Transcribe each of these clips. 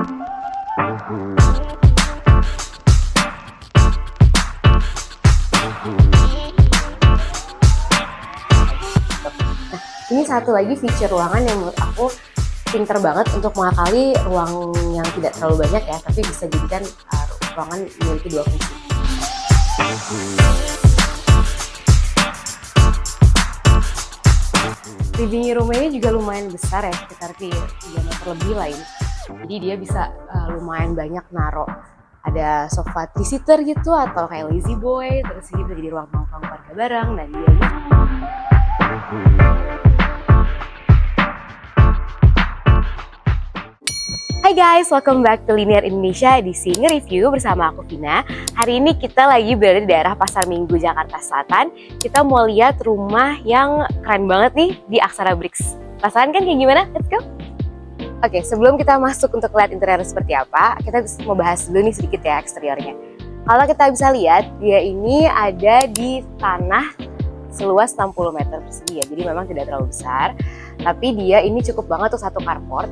Ini satu lagi feature ruangan yang menurut aku pinter banget untuk mengakali ruang yang tidak terlalu banyak ya, tapi bisa jadikan ruangan memiliki dua fungsi. Living room ini juga lumayan besar ya, sekitar 3 meter lebih lain. Jadi dia bisa lumayan banyak naruh. Ada sofa 3-seater gitu atau kayak lazy boy, terus ini bisa jadi ruang nongkrong keluarga bareng. Dan dia ini Hai guys, welcome back to Linear Indonesia edisi nge-review bersama aku Vina. Hari ini kita lagi berada di daerah Pasar Minggu, Jakarta Selatan. Kita mau lihat rumah yang keren banget nih di Aksara Bricks. Penasaran kan kayak gimana? Let's go! Oke, sebelum kita masuk untuk lihat interior seperti apa, kita mau bahas dulu nih sedikit ya eksteriornya. Kalau kita bisa lihat, dia ini ada di tanah seluas 60 meter persegi ya, jadi memang tidak terlalu besar. Tapi dia ini cukup banget untuk satu carport.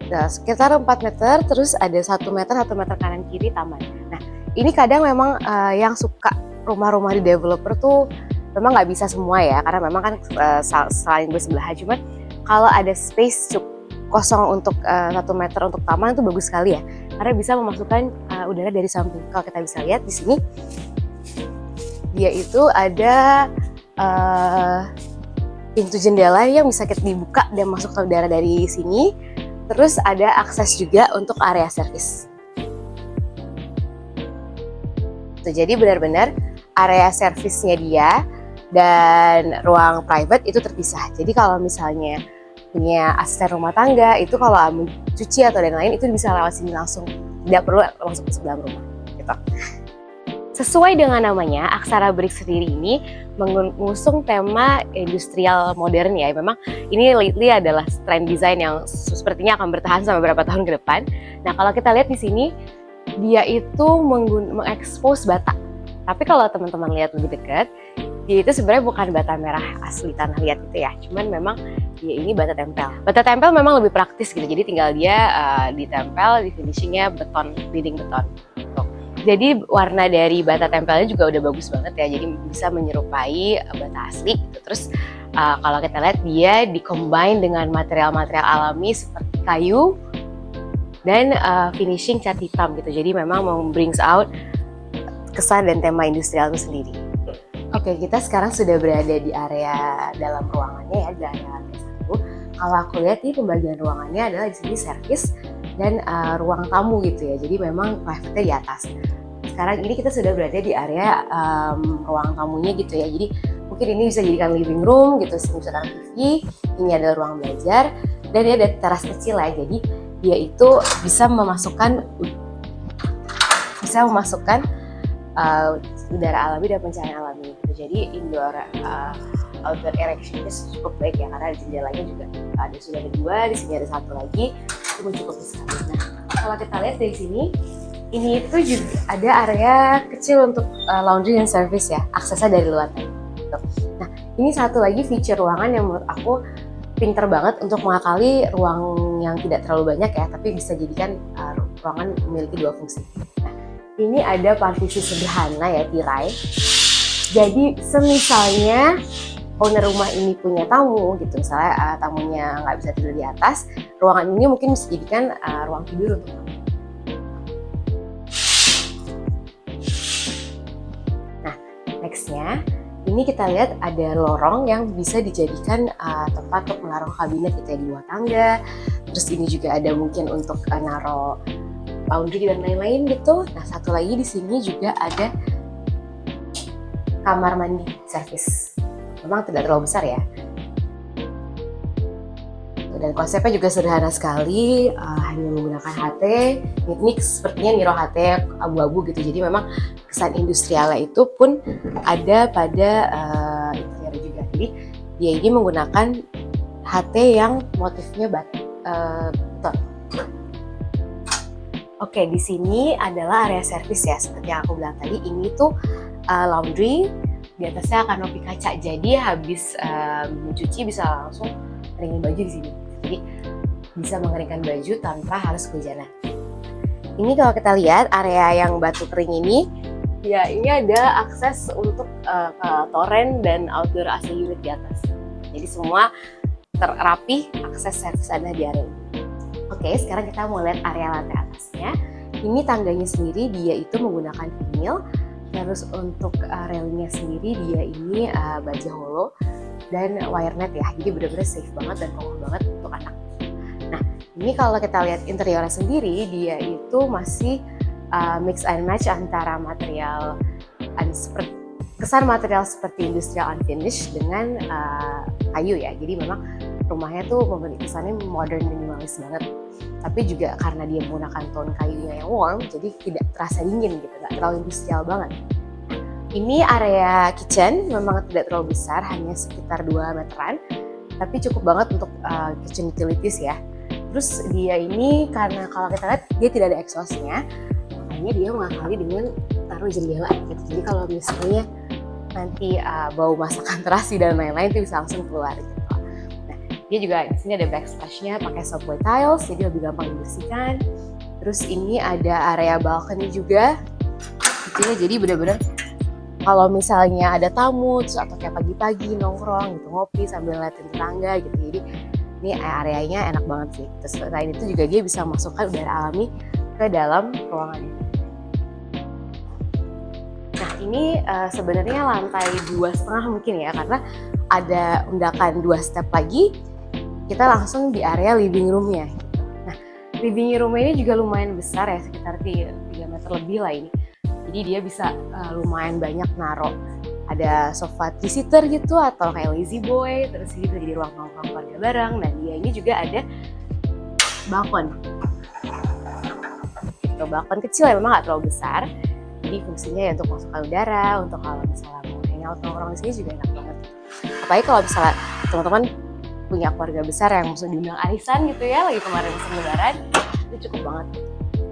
Nah, sekitar 4 meter, terus ada 1 meter kanan kiri taman. Nah, ini kadang memang yang suka rumah-rumah di developer tuh memang nggak bisa semua ya, karena memang kan selain bersebelahan. Cuman kalau ada space kosong untuk 1 meter untuk taman itu bagus sekali ya, karena bisa memasukkan udara dari samping. Kalau kita bisa lihat di sini, dia itu ada pintu jendela yang bisa kita dibuka dan masuk ke udara dari sini. Terus ada akses juga untuk area servis. Jadi benar-benar area servisnya dia dan ruang private itu terpisah. Jadi kalau misalnya punya asisten rumah tangga, itu kalau cuci atau lain-lain itu bisa lewat sini langsung. Tidak perlu masuk ke sebelah rumah. Gitu. Sesuai dengan namanya, Aksara Bricks sendiri ini mengusung tema industrial modern ya. Memang ini lately adalah trend desain yang sepertinya akan bertahan sampai beberapa tahun ke depan. Nah, kalau kita lihat di sini, dia itu mengekspos bata. Tapi kalau teman-teman lihat lebih dekat, dia itu sebenarnya bukan bata merah asli tanah liat gitu ya. Cuman memang dia ini bata tempel. Bata tempel memang lebih praktis gitu. Jadi tinggal dia ditempel, di finishingnya beton, dinding beton. Jadi warna dari bata tempelnya juga udah bagus banget ya, jadi bisa menyerupai bata asli gitu. Terus kalau kita lihat dia di-combine dengan material-material alami seperti kayu dan finishing cat hitam gitu. Jadi memang brings out kesan dan tema industrial itu sendiri. Oke, kita sekarang sudah berada di area dalam ruangannya ya, di area lantai 1. Kalau aku lihat nih pembagian ruangannya adalah di sini servis dan ruang tamu gitu ya. Jadi memang private-nya di atas. Sekarang ini kita sudah berada di area ruang tamunya gitu ya. Jadi mungkin ini bisa dijadikan living room gitu, bisa taruh TV. Ini adalah ruang belajar dan dia ada teras kecil ya. Jadi dia itu bisa memasukkan udara alami dan pencahayaan alami. Jadi indoor outdoor air exchange cukup baik ya, karena jendelanya juga sudah ada 2, di sini ada 1 lagi, itu cukup besar. Nah, kalau kita lihat dari sini, ini itu juga ada area kecil untuk laundry dan service ya, aksesnya dari luar. Nah, ini satu lagi feature ruangan yang menurut aku pinter banget untuk mengakali ruang yang tidak terlalu banyak ya, tapi bisa jadikan ruangan memiliki 2 fungsi. Nah, ini ada partisi sederhana ya, tirai. Jadi semisalnya owner rumah ini punya tamu gitu, misalnya tamunya nggak bisa tidur di atas, ruangan ini mungkin bisa dijadikan ruang tidur untuk tamu. Nah, nextnya ini kita lihat ada lorong yang bisa dijadikan tempat untuk menaruh kabinet gitu ya, di luar tangga. Terus ini juga ada mungkin untuk naruh laundry dan lain-lain gitu. Nah, satu lagi di sini juga ada kamar mandi servis. Memang tidak terlalu besar ya. Dan konsepnya juga sederhana sekali, hanya menggunakan HT. Ini sepertinya Niro HT abu-abu gitu. Jadi memang kesan industrialnya itu pun ada pada interior juga. Jadi dia ini menggunakan HT yang motifnya beton. Oke, di sini adalah area servis ya. Seperti yang aku bilang tadi, ini tuh laundry. Di atasnya kanopi kaca, jadi habis mencuci bisa langsung keringin baju di sini. Jadi bisa mengeringkan baju tanpa harus kehujanan. Ini kalau kita lihat area yang batu kering ini, ya ini ada akses untuk ke toren dan outdoor AC unit di atas. Jadi semua terapi, akses servis ada di area ini. Oke, sekarang kita mau lihat area lantai atasnya. Ini tangganya sendiri dia itu menggunakan vinil. Terus untuk railingnya sendiri dia ini baja holo dan wire net ya. Jadi benar-benar safe banget dan kokoh banget untuk anak. Nah, ini kalau kita lihat interiornya sendiri, dia itu masih mix and match antara material kesan material seperti industrial unfinished dengan kayu ya. Jadi memang rumahnya tuh memiliki kesannya modern minimalis banget. Tapi juga karena dia menggunakan tone kayunya yang warm, jadi tidak terasa dingin gitu, nggak terlalu industrial banget. Ini area kitchen memang tidak terlalu besar, hanya sekitar 2 meteran, tapi cukup banget untuk kitchen utilities ya. Terus dia ini karena kalau kita lihat dia tidak ada exhaust-nya, makanya dia mengakali dengan taruh jendela gitu. Jadi kalau misalnya nanti bau masakan terasi dan lain-lain itu bisa langsung keluar gitu. Dia juga di sini ada backsplash-nya pakai subway tiles, jadi lebih gampang dibersihkan. Terus ini ada area balcony juga, jadi benar-benar kalau misalnya ada tamu, terus atau kayak pagi-pagi nongkrong gitu ngopi sambil liatin tetangga gitu. Jadi ini areanya enak banget sih. Terus selain itu juga dia bisa masukkan udara alami ke dalam ruangan ini. Nah ini sebenarnya lantai 2,5 mungkin ya, karena ada undakan 2 step lagi. Kita langsung di area living room-nya. Nah, living room-nya ini juga lumayan besar ya, sekitar 3 meter lebih lah ini. Jadi dia bisa lumayan banyak naruh. Ada sofa 3-seater gitu atau kayak lazy boy, terus ini bisa jadi ruang nongkrong keluarga bareng. Dan dia ini juga ada balkon. Gitu, balkon kecil ya, memang nggak terlalu besar. Jadi fungsinya ya untuk masukkan udara, untuk kalau misalnya mau hangout nongkrong di sini juga enak banget. Apalagi kalau misalnya teman-teman punya keluarga besar yang maksud diundang arisan gitu ya, lagi kemarin musim lebaran, itu cukup banget.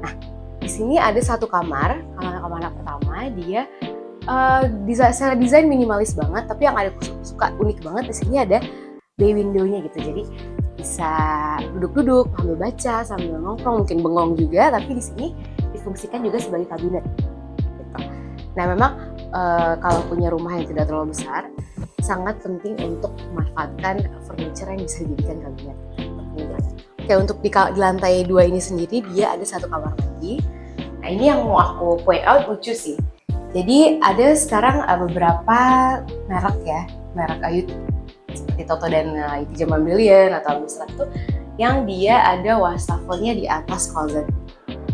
Nah, di sini ada satu kamar anak pertama, dia secara desain minimalis banget, tapi yang ada suka unik banget di sini ada bay window-nya gitu. Jadi bisa duduk-duduk, sambil baca, sambil nongkrong, mungkin bengong juga, tapi di sini difungsikan juga sebagai kabinet. Gitu. Nah, memang kalau punya rumah yang tidak terlalu besar, sangat penting untuk memanfaatkan furniture yang bisa dijadikan kabinet. Oke, untuk di lantai 2 ini sendiri dia ada satu kamar mandi. Nah ini yang mau aku point out lucu sih. Jadi ada sekarang beberapa merek kayu seperti Toto dan Itijama Billion atau Abisrat itu yang dia ada wastafelnya di atas closet.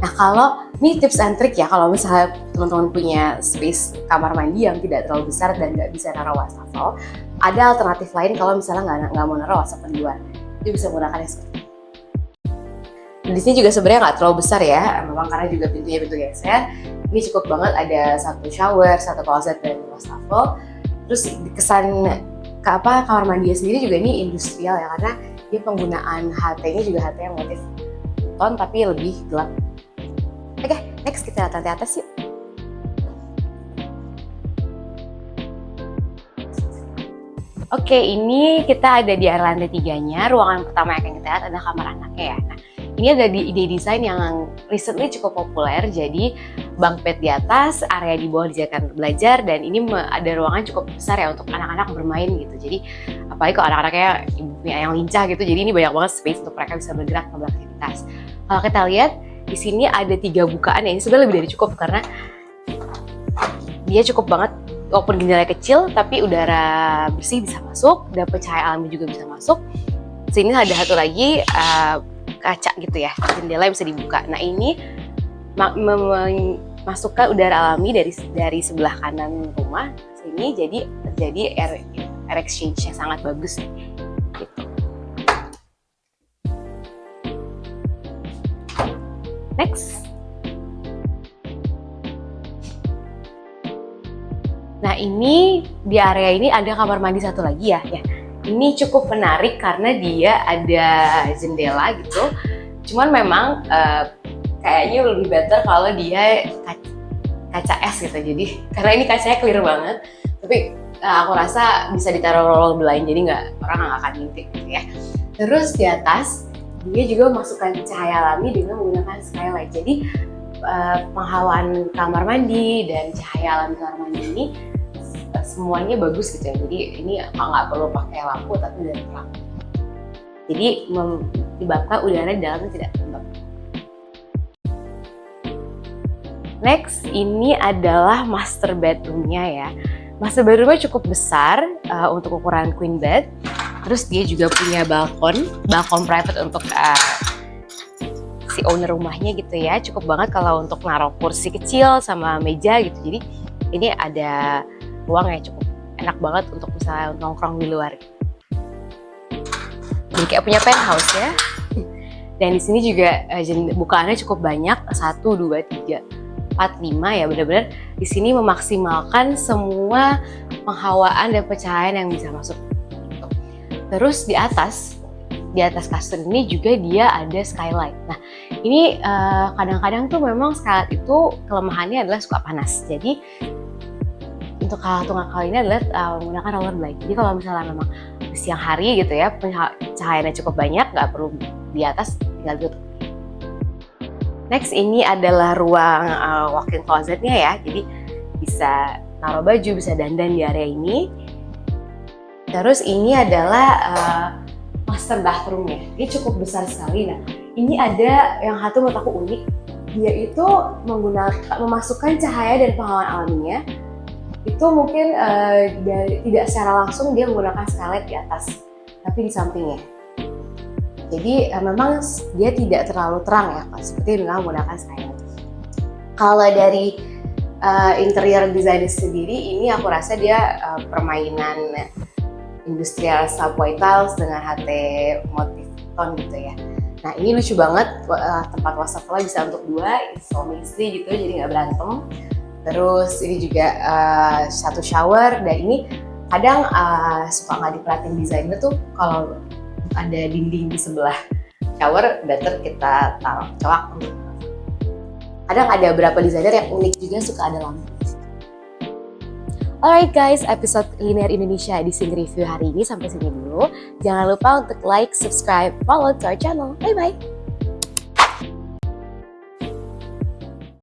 Nah kalau ini tips and trick ya, kalau misalnya teman-teman punya space kamar mandi yang tidak terlalu besar dan nggak bisa naruh wastafel, ada alternatif lain kalau misalnya nggak mau naruh wastafel di luar, itu bisa menggunakan yang seperti ini. Di sini juga sebenarnya nggak terlalu besar ya, memang karena juga pintunya pintu geser. Ini cukup banget, ada satu shower, satu closet dan wastafel. Terus kesan kamar mandinya sendiri juga ini industrial ya, karena dia penggunaan HT-nya juga HT yang motif ton tapi lebih gelap. Oke, next kita lihat lantai atas yuk. Oke, ini kita ada di area lantai 3-nya. Ruangan pertama yang akan kita lihat adalah kamar anaknya ya. Nah, ini ada di ide desain yang recently cukup populer. Jadi bunk bed di atas, area di bawah dijadikan belajar, dan ini ada ruangan cukup besar ya untuk anak-anak bermain gitu. Jadi apalagi kalau anak-anaknya ibunya yang lincah gitu, jadi ini banyak banget space untuk mereka bisa bergerak dan beraktivitas. Kalau kita lihat di sini ada 3 bukaan ya, ini sebenarnya lebih dari cukup karena dia cukup banget, walaupun jendelanya kecil tapi udara bersih bisa masuk, dapat cahaya alami juga bisa masuk. Sini ada satu lagi kaca gitu ya, jendela yang bisa dibuka. Nah ini memasukkan udara alami dari sebelah kanan rumah sini, jadi terjadi air exchange yang sangat bagus gitu. Next. Nah ini di area ini ada kamar mandi satu lagi ya. Ini cukup menarik karena dia ada jendela gitu. Cuman memang kayaknya lebih better kalau dia kaca es gitu. Jadi karena ini kacanya clear banget. Tapi aku rasa bisa ditaruh roll lain, jadi orang nggak akan ngintip gitu ya. Terus di atas dia juga memasukkan cahaya alami dengan menggunakan skylight. Jadi penghawaan kamar mandi dan cahaya alami kamar mandi ini semuanya bagus gitu ya. Jadi ini nggak perlu pakai lampu tapi dari terang. Jadi menyebabkan udara di dalamnya tidak lembab. Next, ini adalah master bedroomnya ya. Master bedroomnya cukup besar untuk ukuran queen bed. Terus dia juga punya balkon private untuk si owner rumahnya gitu ya. Cukup banget kalau untuk naruh kursi kecil sama meja gitu. Jadi ini ada ruang yang cukup enak banget untuk misalnya nongkrong di luar. Jadi kayak punya penthouse ya. Dan di sini juga bukaannya cukup banyak, 1, 2, 3, 4, 5 ya, benar-benar di sini memaksimalkan semua penghawaan dan pencahayaan yang bisa masuk. Terus di atas kasur ini juga dia ada skylight. Nah ini kadang-kadang tuh memang skylight itu kelemahannya adalah suka panas. Jadi untuk hal tunggal kali ini adalah menggunakan roller light. Jadi kalau misalnya memang siang hari gitu ya, cahayanya cukup banyak, nggak perlu di atas, tinggal tutup. Next, ini adalah ruang walk-in closetnya ya. Jadi bisa naruh baju, bisa dandan di area ini. Terus ini adalah master bathroomnya. Dia cukup besar sekali. Nah, ini ada yang satu menurut aku unik. Dia itu memasukkan cahaya dan penghawaan alaminya. Itu mungkin tidak secara langsung dia menggunakan skylight di atas, tapi di sampingnya. Jadi memang dia tidak terlalu terang ya, seperti dengan menggunakan skylight. Kalau dari interior design sendiri, ini aku rasa dia permainan industrial subway tiles dengan HT motif tone gitu ya. Nah ini lucu banget, tempat wastafel bisa untuk 2 suami istri gitu, jadi nggak berantem. Terus ini juga satu shower, dan ini kadang suka nggak diperhatiin desainnya tuh kalau ada dinding di sebelah shower, better kita taruh coak. Kadang ada beberapa desainer yang unik juga suka ada lampu. Alright guys, episode Linear Indonesia edisi review hari ini sampai sini dulu. Jangan lupa untuk like, subscribe, follow to our channel. Bye bye.